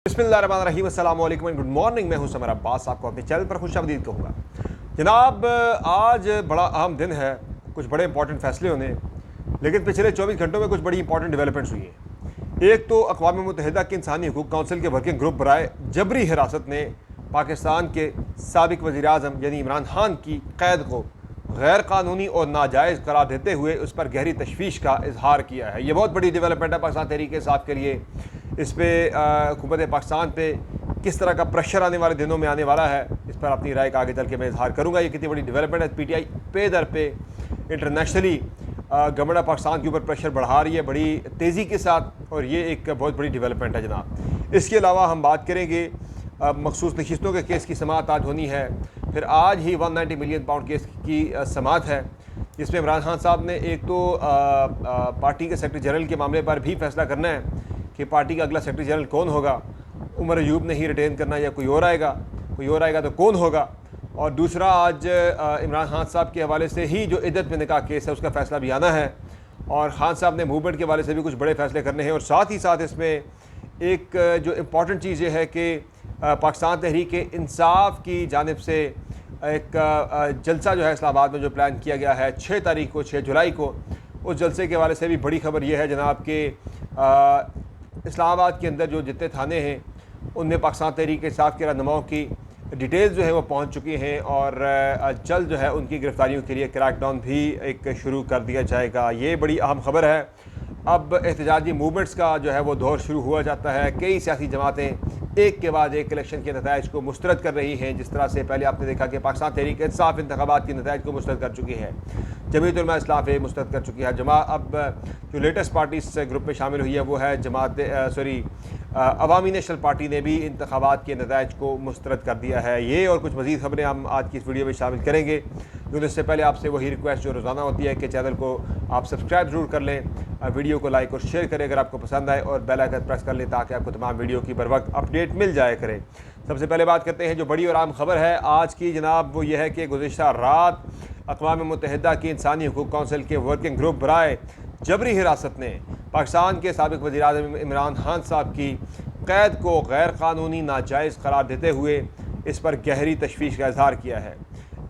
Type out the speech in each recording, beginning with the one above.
बिस्मिल्लाहिर्रहमानिर्रहीम, अस्सलाम वालेकुम एंड गुड मॉर्निंग। मैं हूं समर अब्बास, आपको अपने चैनल पर खुशामदीद कहूँगा। जनाब, आज बड़ा अहम दिन है, कुछ बड़े इंपॉर्टेंट फैसले होने, लेकिन पिछले 24 घंटों में कुछ बड़ी इंपॉर्टेंट डेवलपमेंट्स हुई हैं। एक तो अक़वाम मुत्तहिदा के इंसानी हकूक़ काउंसिल के वर्किंग ग्रुप बराए जबरी हिरासत ने पाकिस्तान के साबिक़ वज़ीर-ए-आज़म यानी इमरान खान की क़ैद को गैर कानूनी और नाजायज़ करार देते हुए उस पर गहरी तशवीश का इजहार किया है। ये बहुत बड़ी डेवलपमेंट है पाकिस्तान तहरीक इंसाफ के लिए। इस पर हुकूमत पाकिस्तान पे किस तरह का प्रेशर आने वाले दिनों में आने वाला है, इस पर अपनी राय का आगे चल के मैं इजहार करूँगा। ये कितनी बड़ी डेवलपमेंट है। PTI पे दर पे इंटरनेशनली गवर्नमेंट पाकिस्तान के ऊपर प्रेशर बढ़ा रही है बड़ी तेज़ी के साथ, और ये एक बहुत बड़ी डेवलपमेंट है जनाब। इसके अलावा हम बात करेंगे मखसूस नशिस्तों के केस की समाअत आज होनी है। फिर आज ही 190 मिलियन पाउंड केस की समाअत है, जिसमें इमरान खान साहब ने एक तो पार्टी के सेक्रेटरी जनरल के मामले पर भी फैसला करना है कि पार्टी का अगला सेक्रेटरी जनरल कौन होगा। उमर अयूब ने ही रिटेन करना या कोई और आएगा तो कौन होगा। और दूसरा, आज इमरान खान साहब के हवाले से ही जो इद्दत में निकाह केस है उसका फ़ैसला भी आना है, और ख़ान साहब ने मूवमेंट के हवाले से भी कुछ बड़े फैसले करने हैं। और साथ ही साथ इसमें एक जो इम्पॉर्टेंट चीज़ ये है कि पाकिस्तान तहरीक इंसाफ की जानिब से एक जलसा जो है इस्लामाबाद में जो प्लान किया गया है 6 जुलाई को, उस जलसे के हवाले से भी बड़ी खबर यह है जनाब कि इस्लामाबाद के अंदर जो जितने थाने हैं उनमें पाकिस्तान तहरीक इंसाफ के रहनुमाओं की डिटेल्स जो है वो पहुंच चुकी हैं, और जल्द जो है उनकी गिरफ्तारियों के लिए क्रैकडाउन भी एक शुरू कर दिया जाएगा। ये बड़ी अहम खबर है। अब एहतजाजी मूवमेंट्स का जो है वो दौर शुरू हुआ जाता है। कई सियासी जमातें एक के बाद एक इलेक्शन के नताइज को मुस्तरद कर रही हैं। जिस तरह से पहले आपने देखा कि पाकिस्तान तहरीक इंसाफ इंतखाबात के नताइज को मुस्तरद कर चुकी है, जमीयत उलमा इस्लाम मुस्तरद कर चुकी है। अब जो लेटेस्ट पार्टी इस ग्रुप में शामिल हुई है वो है अवामी नेशनल पार्टी ने भी इंतखाबात के नताइज को मुस्तरद कर दिया है। ये और कुछ मज़ीद खबरें हम आज की इस वीडियो में शामिल करेंगे, लेकिन इससे पहले आपसे वही रिक्वेस्ट जो रोज़ाना होती है कि चैनल को आप सब्सक्राइब ज़रूर कर लें, वीडियो को लाइक और शेयर करें अगर आपको पसंद आए, और बेल आइकन प्रेस कर लें ताकि आपको तमाम वीडियो की बर वक्त अपडेट मिल जाया करें। सबसे पहले बात करते हैं जो बड़ी और आम खबर है आज की जनाब, वो यह है कि गुज़िश्ता रात अक़वाम मुत्तहिदा की इंसानी हकूक़ काउंसिल के वर्किंग ग्रुप बराए जबरी हिरासत ने पाकिस्तान के साबिक़ वज़ीर-ए-आज़म इमरान खान साहब की क़ैद को गैर कानूनी नाजायज़ करार देते हुए इस पर गहरी तशवीश का इजहार किया है।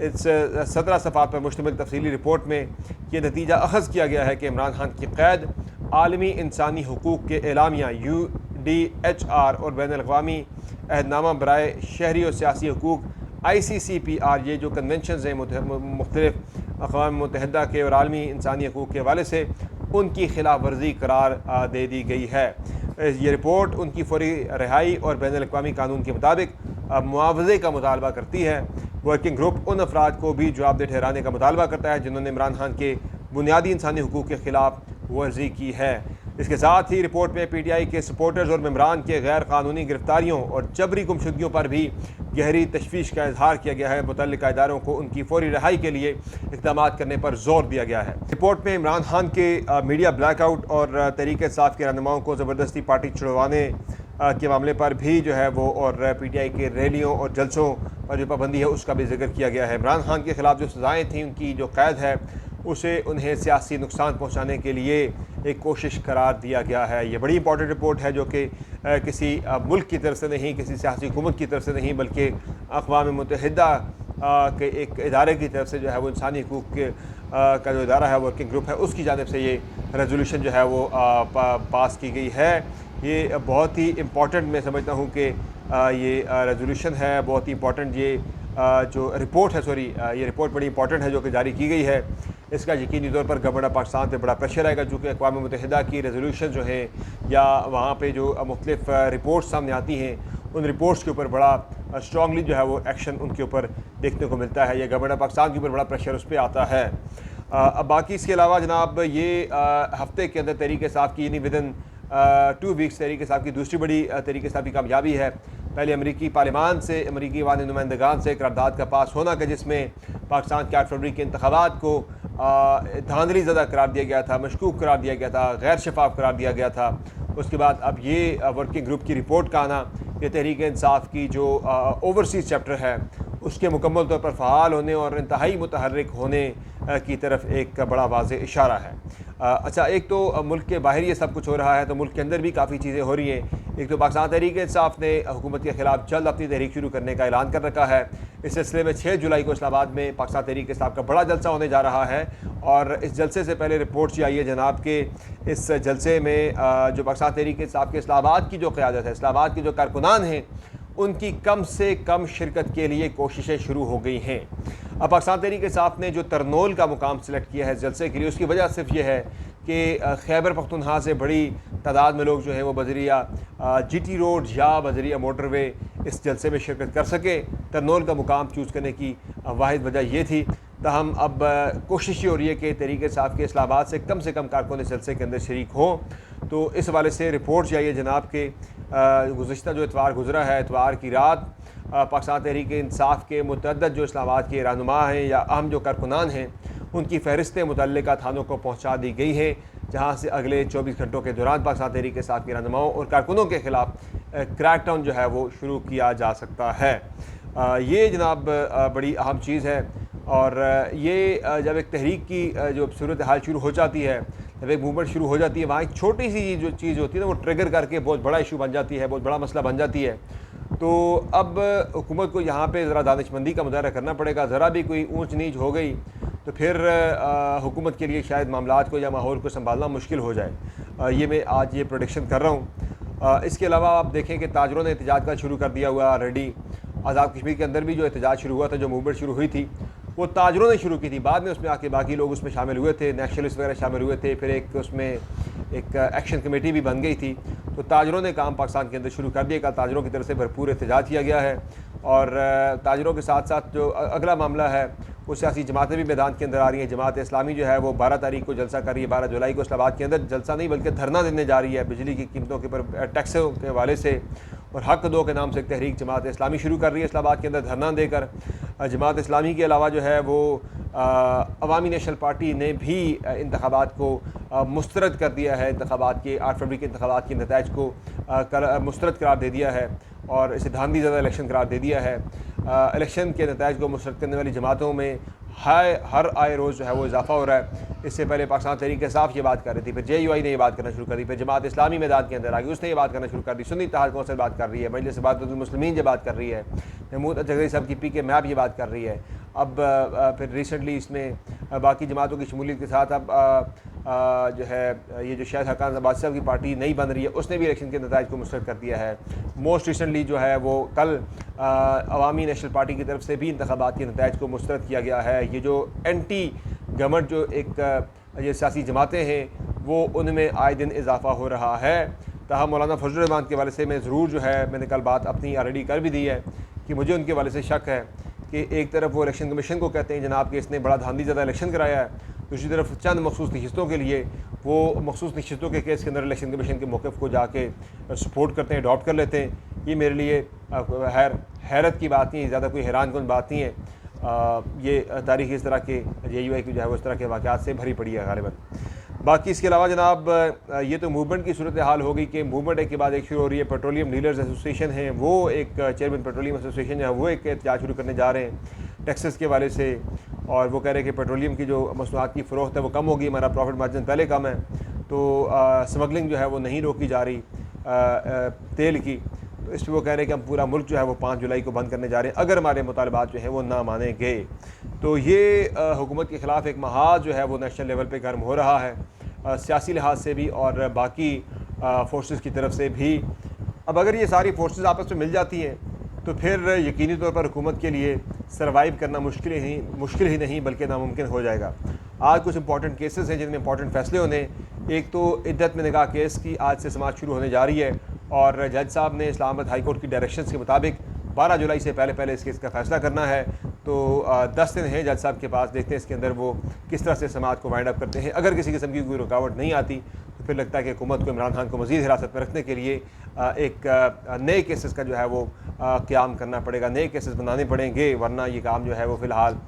इस 17 सफ़ात पर मुश्तमिल तफसीली रिपोर्ट में यह नतीजा अख़ज़ किया गया है कि इमरान खान की क़ैद आलमी इंसानी हकूक़ के एलामिया UDHR और बैनुल-अक़वामी अहदनामा बराए शहरी और सियासी हकूक़ ICCPR, ये जो कन्वेंशन हैं मुख्तलिफ़ अक़वाम मुत्तहिदा के और आलमी इंसानी हकूक़ के हवाले से, उनकी खिलाफ वर्जी करार दे दी गई है। ये रिपोर्ट उनकी फौरी रिहाई और बैनुल-अक़वामी कानून के मुताबिक मुआवजे का मुतालबा करती है। वर्किंग ग्रुप उन अफराद को भी जवाबदेह ठहराने का मुतालबा करता है जिन्होंने इमरान खान के बुनियादी इंसानी हकूक़ के ख़िलाफ़ वर्जी की है। इसके साथ ही रिपोर्ट में PTI के सपोर्टर्स और मेम्बरान के गैर कानूनी गिरफ्तारियों और जबरी गुमशुदगियों पर भी गहरी तशवीश का इजहार किया गया है। मुतल्लिका इदारों को उनकी फौरी रिहाई के लिए इक़दाम करने पर जोर दिया गया है। रिपोर्ट में इमरान खान के मीडिया ब्लैकआउट और तहरीक इंसाफ के रहनुमाओं को ज़बरदस्ती पार्टी छुड़वाने के मामले पर भी जो है वो, और PTI के रैलियों और जलसों पर जो पाबंदी है उसका भी जिक्र किया गया है। इमरान खान के ख़िलाफ़ जो सज़ाएँ थीं, उनकी जो क़ैद है उसे उन्हें सियासी नुकसान पहुँचाने के लिए एक कोशिश करार दिया गया है। ये बड़ी इंपॉर्टेंट रिपोर्ट है जो कि किसी मुल्क की तरफ से नहीं, किसी सियासी हुकूमत की तरफ से नहीं, बल्कि अक़वाम मुत्तहिदा के एक इदारे की तरफ से जो है वो इंसानी हकूक़ का जो इदारा है वर्किंग ग्रुप है उसकी जानिब से ये रेजोल्यूशन जो है वो पास की गई है। ये बहुत ही इम्पॉर्टेंट मैं समझता हूँ कि ये रेजोल्यूशन है, बहुत ही इम्पॉर्टेंट। ये जो रिपोर्ट है ये रिपोर्ट बड़ी इंपॉर्टेंट है जो कि जारी की गई है। इसका यकीनी तौर पर गवर्नमेंट पाकिस्तान पे बड़ा प्रेशर आएगा, चूँकि अक़वाम मुत्तहिदा की रेजोल्यूशन जो है या वहाँ पे जो मुख्तलिफ़ रिपोर्ट्स सामने आती हैं उन रिपोर्ट्स के ऊपर बड़ा स्ट्रॉन्गली जो है वो एक्शन उनके ऊपर देखने को मिलता है। ये गवर्नमेंट पाकिस्तान के ऊपर बड़ा प्रेशर उस पर आता है। अब बाकी इसके अलावा जनाब, ये हफ़्ते के अंदर तहरीक इंसाफ की यानी विदिन 2 वीक्स तहरीक इंसाफ की दूसरी बड़ी तहरीक इंसाफ की कामयाबी है। पहले अमरीकी पार्लियामान से, अमरीकी वान नुमाइंदगान से करारदाद का पास होना का, जिसमें पाकिस्तान के 8 फरवरी के इंतखाबात को धांधली ज़दा करार दिया गया था, मशकूक करार दिया गया था, गैर शफाफ करार दिया गया था। उसके बाद अब ये वर्किंग ग्रुप की रिपोर्ट का आना, ये तहरीक इंसाफ की जो ओवरसीज़ चैप्टर है उसके मुकम्मल तौर पर फ़ाल होने और इंतहाई मुतहर्रिक होने की तरफ एक बड़ा वाज़ेह इशारा है। अच्छा, एक तो मुल्क के बाहर ये सब कुछ हो रहा है, तो मुल्क के अंदर भी काफ़ी चीज़ें हो रही हैं। एक तो पाकिस्तान तहरीक इंसाफ ने हुकूमत के खिलाफ जल्द अपनी तहरीक शुरू करने का ऐलान कर रखा है। इस सिलसिले में 6 जुलाई को इस्लामाबाद में पाकिस्तान तहरीक इंसाफ का बड़ा जलसा होने जा रहा है और इस जलसे से पहले रिपोर्ट ये आई है जनाब के इस जलसे में जो पाकिस्तान तहरीक इंसाफ के इस्लामाबाद की जो क़यादत है, इस्लामाबाद के जो कारकुनान हैं, उनकी कम से कम शिरकत के लिए कोशिशें शुरू हो गई हैं। अब पाकिस्तान तहरीक इंसाफ ने जो तरनोल का मुकाम सेलेक्ट किया है जलसे के लिए, उसकी वजह सिर्फ ये है कि खैबर पख्तूनख्वा से बड़ी तादाद में लोग जो है वो बजरिया GT रोड या बजरिया मोटरवे इस जलसे में शिरकत कर सके। तरनोल का मुकाम चूज़ करने की वाहिद वजह ये थी। तहम अब कोशिश ये हो रही है कि तहरीक इंसाफ के इस्लामाबाद से कम कारकुन इस जलसे के अंदर शरीक हों। तो इस हवाले से रिपोर्ट चाहिए जनाब के गुज़श्ता जो इतवार गुजरा है, इतवार की रात पाकिस्तान तहरीक इंसाफ के मुतअद्दिद जो इस्लामाबाद के रहनुमा हैं या अहम जो कारकुनान हैं, उनकी फ़हरिस्तें मुतल्लिका थानों को पहुँचा दी गई हैं, जहाँ से अगले 24 घंटों के दौरान पाकिस्तान तहरीक इंसाफ के रहनुमाओं और कारकुनों के ख़िलाफ़ क्रैकडाउन जो है वो शुरू किया जा सकता है। ये जनाब बड़ी अहम चीज़ है और ये जब एक तहरीक की जो सूरत हाल शुरू हो जाती है, जब एक मूवमेंट शुरू हो जाती है, वहाँ एक छोटी सी जो चीज़ होती है ना, वो ट्रिगर करके बहुत बड़ा इशू बन जाती है, बहुत बड़ा मसला बन जाती है। तो अब हुकूमत को यहाँ पे ज़रा दानिशमंदी का मुजाहरा करना पड़ेगा। ज़रा भी कोई ऊंच नीच हो गई तो फिर हुकूमत के लिए शायद मामलात को या माहौल को संभालना मुश्किल हो जाए। ये मैं आज ये प्रोडिक्शन कर रहा हूँ। इसके अलावा आप देखें कि ताजरों ने एहतजाज का शुरू कर दिया हुआ ऑलरेडी। आज़ाद कश्मीर के अंदर भी जो एहतजाज शुरू हुआ था, जो मूवमेंट शुरू हुई थी, वो ताजरों ने शुरू की थी। बाद में उसमें आके बाकी लोग उसमें शामिल हुए थे, नेशनलिस्ट वगैरह शामिल हुए थे। फिर एक उसमें एक एक्शन कमेटी भी बन गई थी। तो ताजरों ने काम पाकिस्तान के अंदर शुरू कर दिया। कल ताजरों की तरफ से भरपूर एहतजाज किया गया है और ताजरों के साथ साथ जो अगला मामला है वो सियासी जमातें भी मैदान के अंदर आ रही हैं। जमात इस्लामी जो है वो 12 तारीख को जलसा कर रही है। 12 जुलाई को इस्लामाबाद के अंदर जलसा नहीं बल्कि धरना देने जा रही है बिजली की कीमतों के ऊपर टैक्सों के हवाले से। और हक दो के नाम से एक तहरीक जमात इस्लामी शुरू कर रही है इस्लामाबाद के अंदर धरना देकर। जमात इस्लामी के अलावा जो है वो अवामी नेशनल पार्टी ने भी इंतखाबात को मुस्तरद कर दिया है। इंतखाबात के 8 फरवरी के इंतखाबात के नताइज को मुस्तरद करार दे दिया है और इसे धांधली ज़्यादा इलेक्शन करार दे दिया है। इलेक्शन के नताइज को मुस्तरद करने वाली जमातों में हर आए रोज़ जो है वो इजाफा हो रहा है। इससे पहले पाकिस्तान तहरीक इंसाफ ये बात कर रही थी, फिर JUI ने ये बात करना शुरू कर दी, फिर जमात इस्लामी मैदान के अंदर आ गई, उसने ये बात करना शुरू कर दी, सुन्नी इत्तेहाद कौंसिल बात कर रही है, मजलिस इत्तेहादुल मुस्लिमीन ये बात कर रही है, महमूद जगरी साहब की PK मैप ये बात कर रही है। अब फिर रिसेंटली इसमें बाकी जमातों की शमूलियत के साथ अब जो है ये जो शायद हकान अब्बास साहब की पार्टी नहीं बन रही है, उसने भी इलेक्शन के नताइज को मुस्तरद कर दिया है। मोस्ट रिसेंटली जो है वो कल अवामी नेशनल पार्टी की तरफ से भी इंतखाबात के नताइज को मुस्तरद किया गया है। ये जो एंटी गवर्नमेंट जो एक ये सियासी जमातें हैं वो उनमें आए दिन इजाफा हो रहा है। ताहम मौलाना फजल रहमान के वाले से मैं ज़रूर जो है मैंने कल बात अपनी ऑलरेडी कर भी दी है कि मुझे उनके वाले से शक है कि एक तरफ वो इलेक्शन कमीशन को कहते हैं जनाब कि इसने बड़ा धांधली ज़्यादा इलेक्शन कराया है, दूसरी तरफ चंद मखसूस नशिस्तों के लिए वो मखसूस नशिस्तों के केस के अंदर इलेक्शन कमीशन के मौक़िफ़ को जाके सपोर्ट करते हैं, अडॉप्ट कर लेते हैं। ये मेरे लिए हैरत की बात नहीं है, ज़्यादा कोई हैरान कुन बात नहीं है। ये तारीख़ इस तरह के JUI की जो है वो इस तरह के वाक़यात से भरी पड़ी है गालिबन। बाकी इसके अलावा जनाब ये तो मूवमेंट की सूरत हाल हो गई कि मूवमेंट एक के बाद एक शुरू हो रही है। पेट्रोलियम डीलर्स एसोसिएशन है वो एक चेयरमैन पेट्रोलियम एसोसिएशन है वो एक एहतजाज शुरू करने जा रहे हैं टैक्सेस के वाले से, और वो कह रहे हैं कि पेट्रोलियम की जो मसनूआत की फ़रोख्त है वो कम होगी, हमारा प्रॉफिट मार्जिन पहले कम है, तो स्मगलिंग जो है वो नहीं रोकी जा रही तेल की। तो इस पर वो कह रहे हैं कि हम पूरा मुल्क जो है वो 5 जुलाई को बंद करने जा रहे हैं अगर हमारे मुतालबात जो हैं वो ना माने गए। तो ये हुकूमत के ख़िलाफ़ एक महाज जो है वो नेशनल लेवल पे गर्म हो रहा है, सियासी लिहाज से भी और बाकी फोर्सेस की तरफ से भी। अब अगर ये सारी फोर्सेस आपस में मिल जाती हैं तो फिर यकीनी तौर पर हुकूमत के लिए सर्वाइव करना मुश्किल ही नहीं बल्कि नामुमकिन हो जाएगा। आज कुछ इंपॉर्टेंट केसेस हैं जिनमें इंपॉर्टेंट फैसले होने। एक तो इद्दत में निकाह केस की आज से समाअत शुरू होने जा रही है और जज साहब ने इस्लामाबाद हाई कोर्ट की डायरेक्शंस के मुताबिक 12 जुलाई से पहले इस केस का फ़ैसला करना है। तो 10 दिन हैं जज साहब के पास, देखते हैं इसके अंदर वो किस तरह से समाअत को वाइंड अप करते हैं। अगर किसी किस्म की कोई रुकावट नहीं आती तो फिर लगता है कि हुकूमत को इमरान खान को मज़ीद हिरासत में रखने के लिए एक नए केसेस का जो है वो क़याम करना पड़ेगा, नए केसेस बनाने पड़ेंगे, वरना ये काम जो है वो फ़िलहाल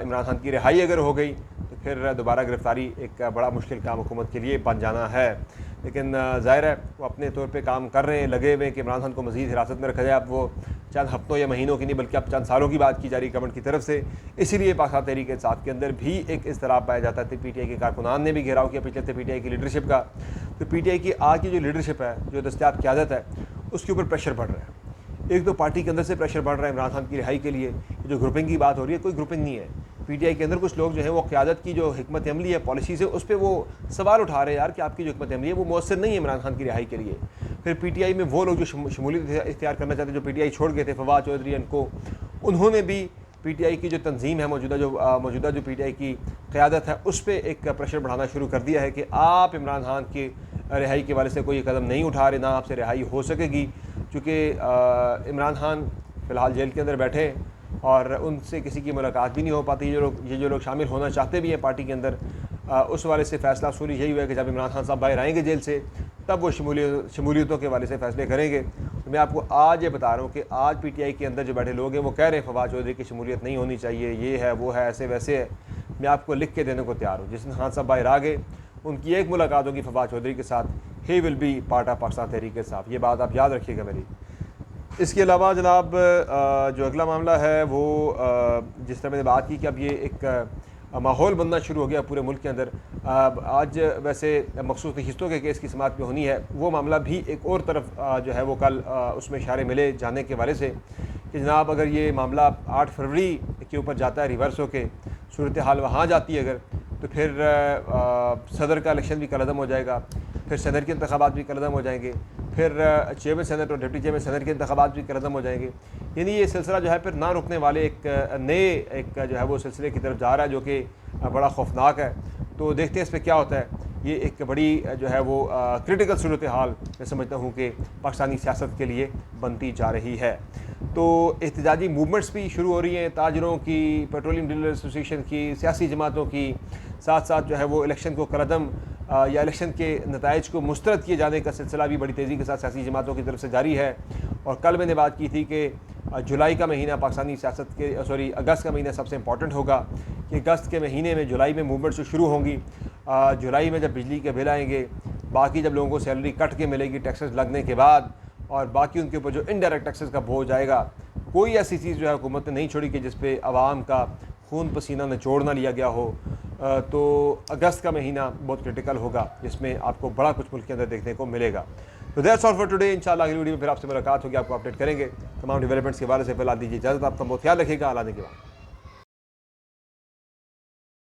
इमरान खान की रिहाई अगर हो गई तो फिर दोबारा गिरफ़्तारी एक बड़ा मुश्किल काम हुकूमत के लिए बन जाना है। लेकिन ज़ाहिर है वो अपने तौर पे काम कर रहे हैं, लगे हुए कि इमरान खान को मज़ीद हिरासत में रखा जाए। अब वो चंद हफ्तों या महीनों की नहीं बल्कि अब चंद सालों की बात की जा रही गवर्नमेंट की तरफ से। इसीलिए पाकिस्तान तहरीक इंसाफ के अंदर भी एक इज़्तिराब पाया जाता है। PTI के कारकुनान ने भी घेराव किया पिछले PTI की लीडरशिप का। तो पीटीआई की आज की जो लीडरशिप है, जो दस्तयाब क़यादत है, उसके ऊपर प्रेशर बढ़ रहा है। एक तो पार्टी के अंदर से प्रेशर बढ़ रहा है इमरान खान की रिहाई के लिए। जो ग्रुपिंग की बात हो रही है, कोई ग्रुपिंग नहीं है। पीटीआई के अंदर कुछ लोग जो है वो क़यादत की जो हिकमत अमली है, पॉलिसी से, उस पर वो सवाल उठा रहे हैं यार कि आपकी जो हिकमत अमली है वो मौसर नहीं है इमरान खान की रिहाई के लिए। फिर पीटीआई में वो लोग जो शमूलियत इख्तियार करना चाहते हैं, जो पीटीआई छोड़ गए थे, फवाद चौधरी को, उन्होंने भी पीटीआई की जो तंजीम है, मौजूदा जो पीटीआई की क़यादत है, उस पर एक प्रेशर बढ़ाना शुरू कर दिया है कि आप इमरान खान की रिहाई के वाले से कोई कदम नहीं उठा रहे, ना आपसे रिहाई हो सकेगी। चूँकि इमरान खान फ़िलहाल जेल के अंदर बैठे और उनसे किसी की मुलाकात भी नहीं हो पाती। ये जो लोग शामिल होना चाहते भी हैं पार्टी के अंदर, उस वाले से फ़ैसला असूली यही हुआ है कि जब इमरान खान साहब बाहर आएंगे जेल से, तब वो शमूलियतों के वाले से फ़ैसले करेंगे। तो मैं आपको आज ये बता रहा हूँ कि आज पीटीआई के अंदर जो बैठे लोग हैं वो कह रहे हैं फवाद चौधरी की शमूलियत नहीं होनी चाहिए, ये है वो है, ऐसे वैसे है। मैं आपको लिख के देने को तैयार हूँ। जिस दिन खान साहब बाहर आ गए, उनकी एक मुलाकात होगी फवाद चौधरी के साथ, he will be part of Pakistan Tehreek Insaf. ये बात आप याद रखिएगा मेरी। इसके अलावा जनाब जो अगला मामला है वो जिस तरह मैंने बात की कि अब ये एक माहौल बनना शुरू हो गया पूरे मुल्क के अंदर। आज वैसे मखसूस हिस्सों के केस की समाअत में होनी है, वो मामला भी एक और तरफ जो है वो कल उसमें इशारे मिले जाने के वाले से कि जनाब अगर ये मामला 8 फरवरी के ऊपर जाता है रिवर्स होके, सूरत हाल वहाँ जाती है अगर, तो फिर सदर का इलेक्शन भी कलअदम हो जाएगा, फिर सदर के इंतखाबात भी कलअदम हो जाएंगे, फिर चेयरमैन सेनेट और डिप्टी चेयरमैन सेनेट के इंतखाबात भी कलअदम हो जाएंगे। यानी ये सिलसिला जो है फिर ना रुकने वाले एक नए जो है वो सिलसिले की तरफ जा रहा है, जो कि बड़ा खौफनाक है। तो देखते हैं इस पर क्या होता है। ये एक बड़ी जो है वो क्रिटिकल सूरत हाल मैं समझता हूँ कि पाकिस्तानी सियासत के लिए बनती जा रही है। तो एहतजाजी मूवमेंट्स भी शुरू हो रही हैं, ताजरों की, पेट्रोलियम डीलर एसोसिएशन की, सियासी जमातों की, साथ साथ जो है वो इलेक्शन को कलअदम या इलेक्शन के नताइज को मुस्तरद किए जाने का सिलसिला भी बड़ी तेज़ी के साथ सियासी जमातों की तरफ से जारी है। और कल मैंने बात की थी कि जुलाई का महीना पाकिस्तानी सियासत के अगस्त का महीना सबसे इम्पॉर्टेंट होगा कि अगस्त के महीने में जुलाई में मूवमेंट जो शुरू होंगी। जुलाई में जब बिजली के बिल आएंगे, बाकी जब लोगों को सैलरी कट के मिलेगी टैक्सेस लगने के बाद, और बाकी उनके ऊपर जो इनडायरेक्ट टैक्सेस का बोझ आएगा, कोई ऐसी चीज़ जो है हुकूमत ने नहीं छोड़ी कि जिस पे आवाम का खून पसीना निचोड़ ना लिया गया हो। तो अगस्त का महीना बहुत क्रिटिकल होगा, जिसमें आपको बड़ा कुछ मुल्क के अंदर देखने को मिलेगा। तो दैट्स ऑल फॉर टुडे। इंशाल्लाह अगली वीडियो में फिर आपसे मुलाकात होगी, आपको अपडेट करेंगे तमाम डेवलपमेंट्स के बारे से। फिलहाल दीजिए इजाज़त, आपका बहुत ख्याल रखिएगा। अल्लाह के बाद।